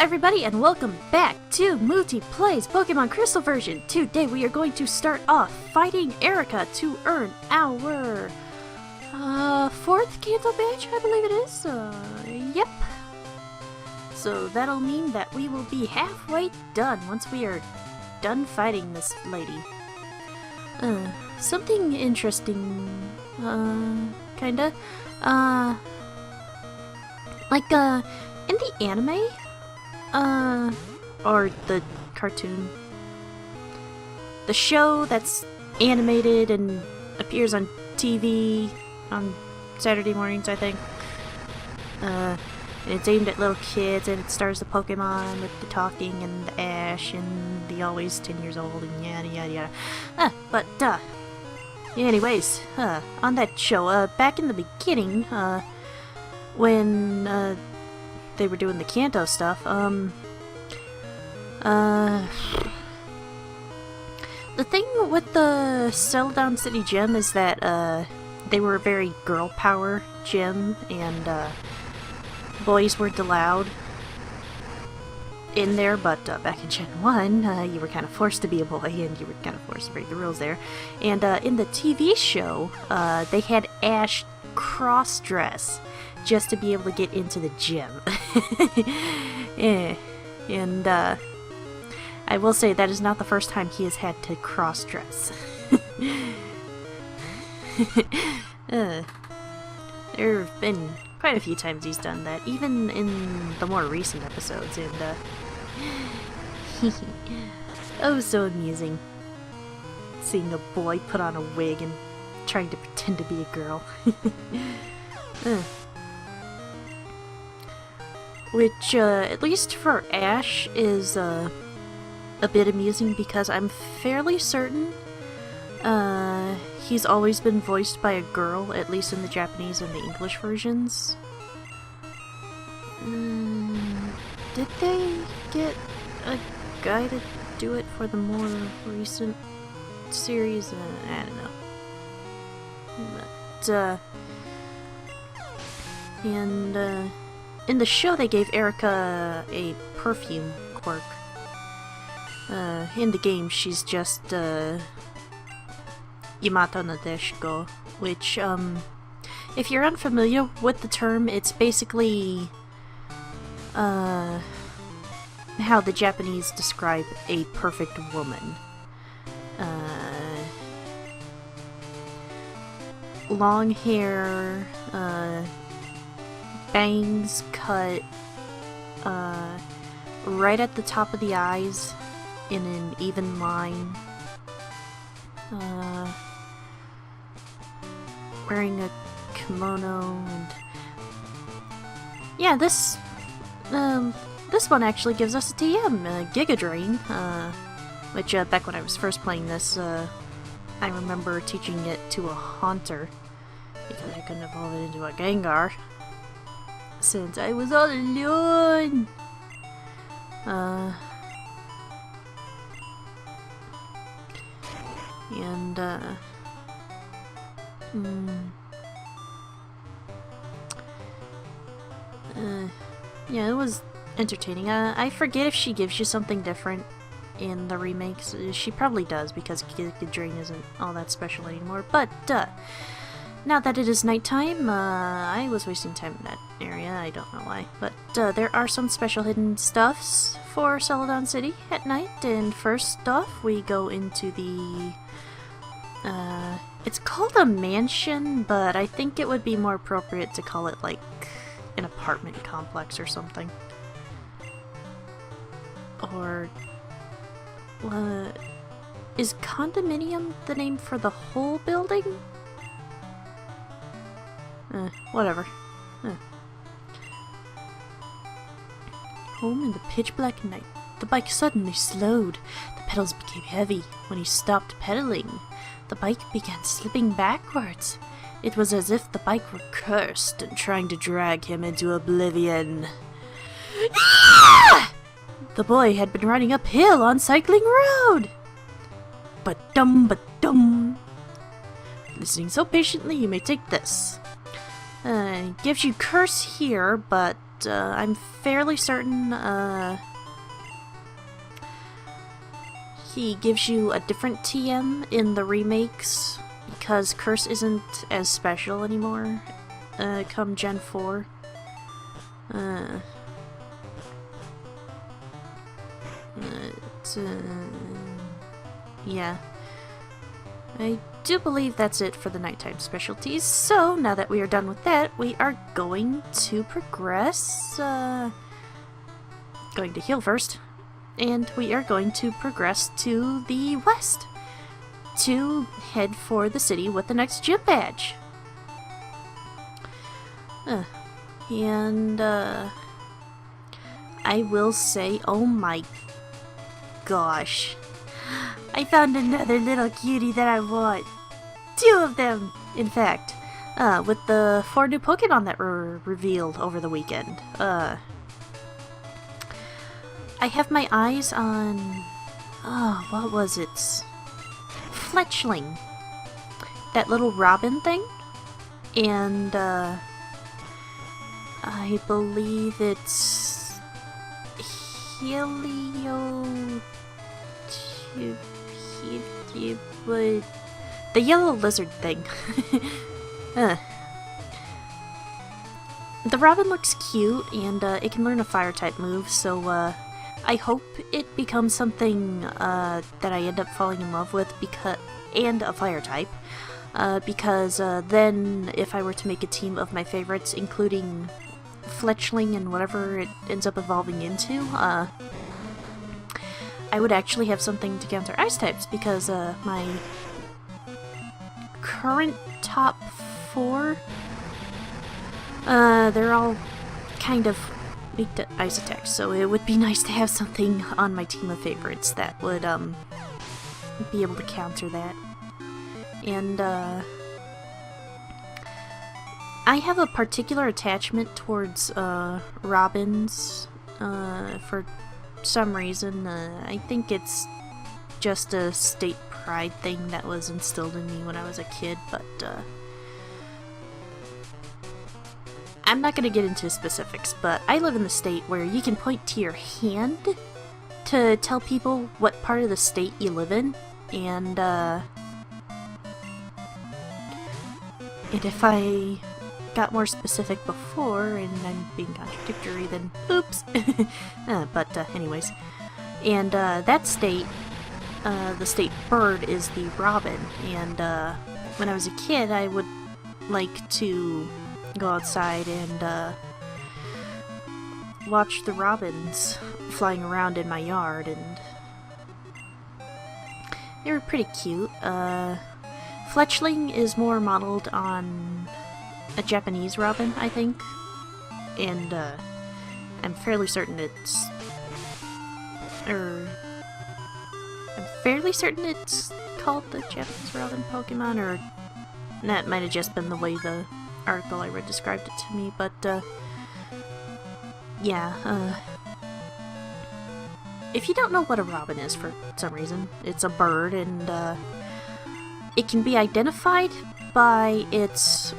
everybody, and welcome back to Mutti Plays Pokemon Crystal version. Today we are going to start off fighting Erika to earn our fourth Kanto badge, I believe it is. Yep. So that'll mean that we will be halfway done once we are done fighting this lady. Something interesting, kinda. In the anime, or the cartoon, the show that's animated and appears on TV on Saturday mornings, I think. And it's aimed at little kids, and it stars the Pokemon with the talking and the Ash and the always 10 years old and yada yada yada. Anyways, on that show, back in the beginning, when they were doing the Kanto stuff, the thing with the Celadon City gym is that they were a very girl power gym, and boys weren't allowed in there, but back in Gen 1, you were kind of forced to be a boy, and you were kind of forced to break the rules there. And in the TV show, they had Ash cross-dress just to be able to get into the gym. Yeah. And I will say that is not the first time he has had to cross-dress. There have been quite a few times he's done that, even in the more recent episodes, and oh, so amusing seeing a boy put on a wig and trying to pretend to be a girl. Which, at least for Ash, is a bit amusing, because I'm fairly certain he's always been voiced by a girl, at least in the Japanese and the English versions. Did they get a guy to do it for the more recent series? I don't know. But, in the show they gave Erika a perfume quirk. In the game she's just, Yamato Nadeshiko, which, if you're unfamiliar with the term, it's basically, how the Japanese describe a perfect woman. Long hair, bangs cut, right at the top of the eyes in an even line. Wearing a kimono, and yeah, this one actually gives us a TM, Giga Drain, which back when I was first playing this, I remember teaching it to a Haunter because I couldn't evolve it into a Gengar since I was all alone. Yeah, it was entertaining. I forget if she gives you something different in the remakes. She probably does, because Giga Drain isn't all that special anymore. But, now that it is nighttime, I was wasting time in that area. I don't know why. But, there are some special hidden stuffs for Celadon City at night. And first off, we go into the, it's called a mansion, but I think it would be more appropriate to call it, like, an apartment complex or something. Or, is condominium the name for the whole building? Whatever. Home in the pitch black night. The bike suddenly slowed. The pedals became heavy. When he stopped pedaling, the bike began slipping backwards. It was as if the bike were cursed and trying to drag him into oblivion. The boy had been running uphill on Cycling Road. Ba-dum. Listening so patiently, you may take this. Gives you curse here, but I'm fairly certain he gives you a different TM in the remakes because Curse isn't as special anymore come Gen 4. Yeah. I do believe that's it for the nighttime specialties, so now that we are done with that, we are going to progress, going to heal first, and we are going to progress to the west, to head for the city with the next gym badge. I will say, oh my gosh, I found another little cutie that I want. 2 of them, in fact. With the 4 new Pokemon that were revealed over the weekend. I have my eyes on... oh, what was it? Fletchling. That little robin thing. And, I believe it's... the yellow lizard thing. The robin looks cute, and it can learn a fire type move, so I hope it becomes something that I end up falling in love with, and a fire type, because then if I were to make a team of my favorites, including Fletchling and whatever it ends up evolving into, I would actually have something to counter ice types, because my current top 4, they're all kind of weak to ice attacks, so it would be nice to have something on my team of favorites that would be able to counter that. And I have a particular attachment towards robins for some reason. I think it's just a state pride thing that was instilled in me when I was a kid, but I'm not going to get into specifics, but I live in the state where you can point to your hand to tell people what part of the state you live in, and if I got more specific before, and I'm being contradictory, then oops. But anyways, and that state, the state bird is the robin, and when I was a kid, I would like to go outside and watch the robins flying around in my yard, and they were pretty cute. Fletchling is more modeled on a Japanese robin, I think, and I'm fairly certain it's called the Japanese robin Pokemon, or that might have just been the way the article I read described it to me, but yeah, if you don't know what a robin is for some reason, it's a bird, and it can be identified by its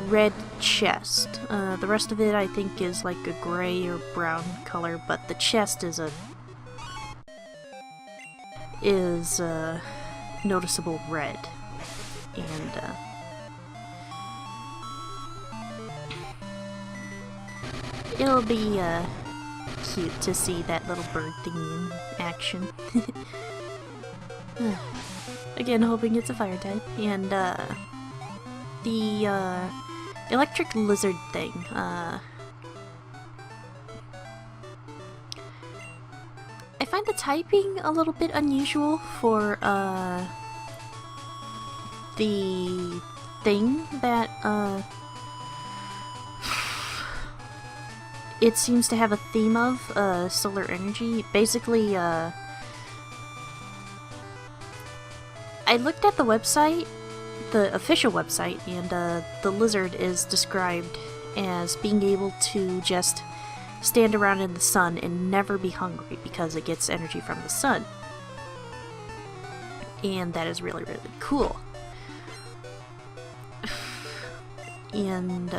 red chest. The rest of it, I think, is like a gray or brown color, but the chest is noticeable red, and it'll be cute to see that little bird thingy in action. Again, hoping it's a fire type, and the electric lizard thing. I find the typing a little bit unusual for the thing that it seems to have a theme of, solar energy. Basically, I looked at the website, the official website, and the lizard is described as being able to just stand around in the sun and never be hungry because it gets energy from the sun. And that is really, really cool. And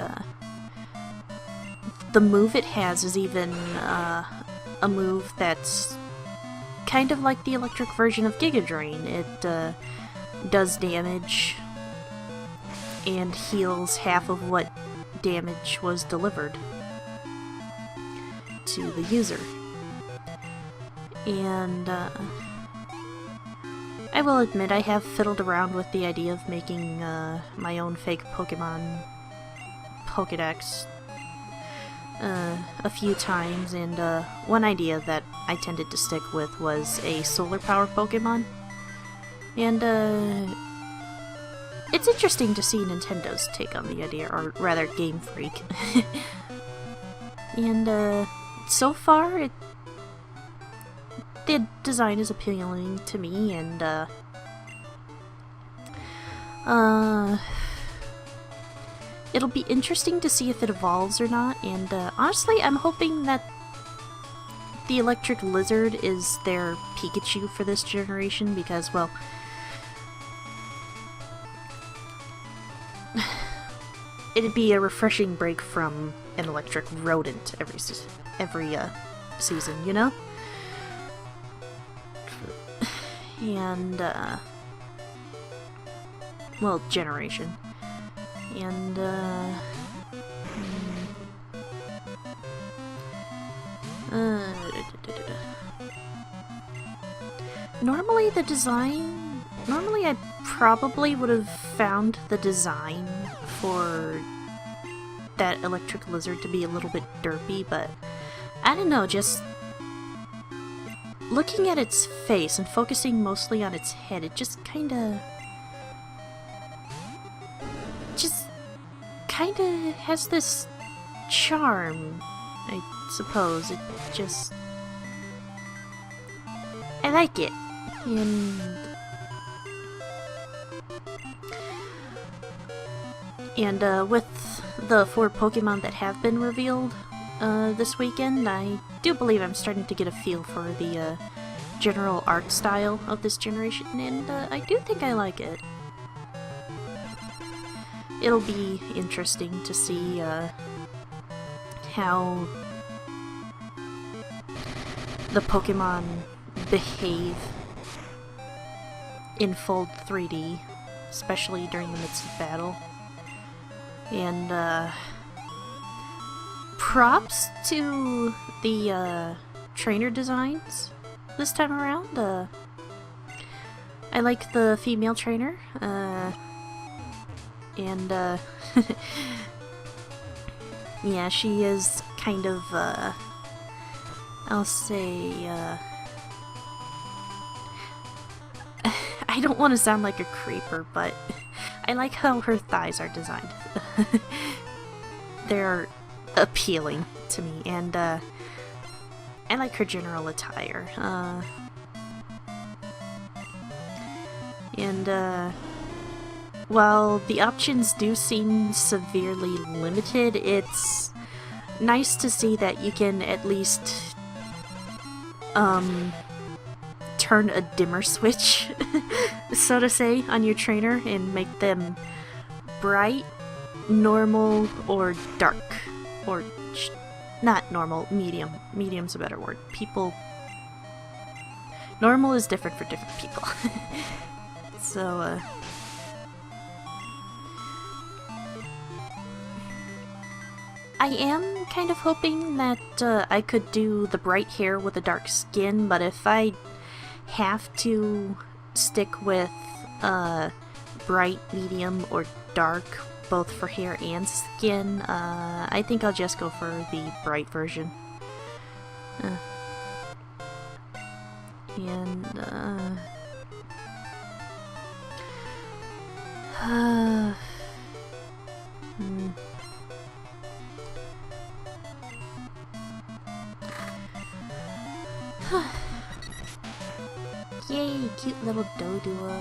the move it has is even a move that's kind of like the electric version of Giga Drain. It does damage and heals half of what damage was delivered to the user. And I will admit I have fiddled around with the idea of making my own fake Pokemon Pokedex a few times, and one idea that I tended to stick with was a solar power Pokemon. And it's interesting to see Nintendo's take on the idea, or rather Game Freak. And so far the design is appealing to me, and it'll be interesting to see if it evolves or not, and honestly, I'm hoping that the Electric Lizard is their Pikachu for this generation, because, well, it'd be a refreshing break from an electric rodent every season, you know? And, well, generation. And, normally I probably would have found the design for that electric lizard to be a little bit derpy, but I don't know, just looking at its face and focusing mostly on its head, it just kinda has this charm, I suppose. It just... I like it. And with the 4 Pokemon that have been revealed this weekend, I do believe I'm starting to get a feel for the general art style of this generation, and I do think I like it. It'll be interesting to see how the Pokemon behave in full 3D, especially during the midst of battle. And props to the trainer designs this time around. I like the female trainer, and yeah, she is kind of I'll say I don't want to sound like a creeper, but I like how her thighs are designed. They're appealing to me, and I like her general attire. And while the options do seem severely limited, it's nice to see that you can at least turn a dimmer switch, so to say, on your trainer and make them bright, normal, or dark. Or not normal, medium. Medium's a better word. Normal is different for different people. So, I am kind of hoping that I could do the bright hair with the dark skin, but if I have to stick with bright, medium, or dark, both for hair and skin, I think I'll just go for the bright version. Yay, cute little Doduo.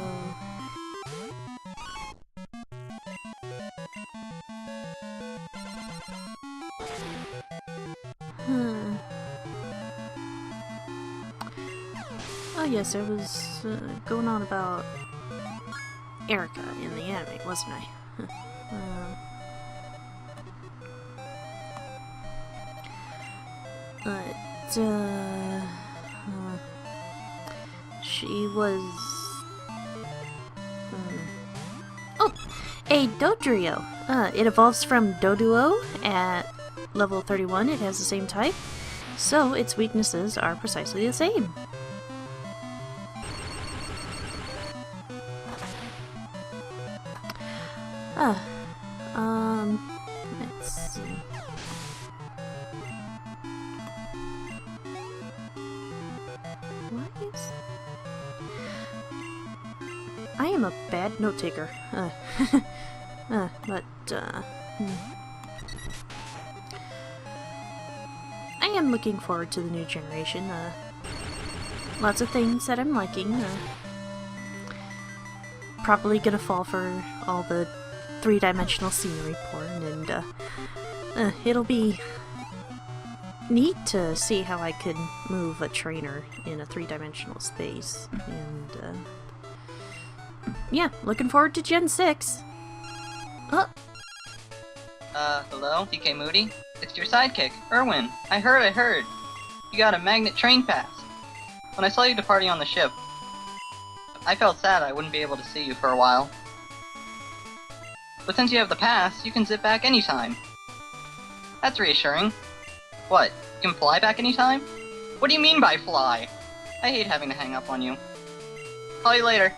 Oh yes, I was going on about Erika in the anime, wasn't I? But, she was... Oh! A Dodrio! It evolves from Doduo at level 31. It has the same type, so its weaknesses are precisely the same. Let's see. What is... I am a bad note taker. I am looking forward to the new generation. Lots of things that I'm liking. Probably gonna fall for all the three-dimensional scenery porn, and it'll be neat to see how I can move a trainer in a three-dimensional space. And yeah, looking forward to Gen 6. Hello, PK Moody? It's your sidekick, Erwin. I heard. You got a magnet train pass. When I saw you departing on the ship, I felt sad I wouldn't be able to see you for a while. But since you have the pass, you can zip back anytime. That's reassuring. What, you can fly back anytime? What do you mean by fly? I hate having to hang up on you. Call you later.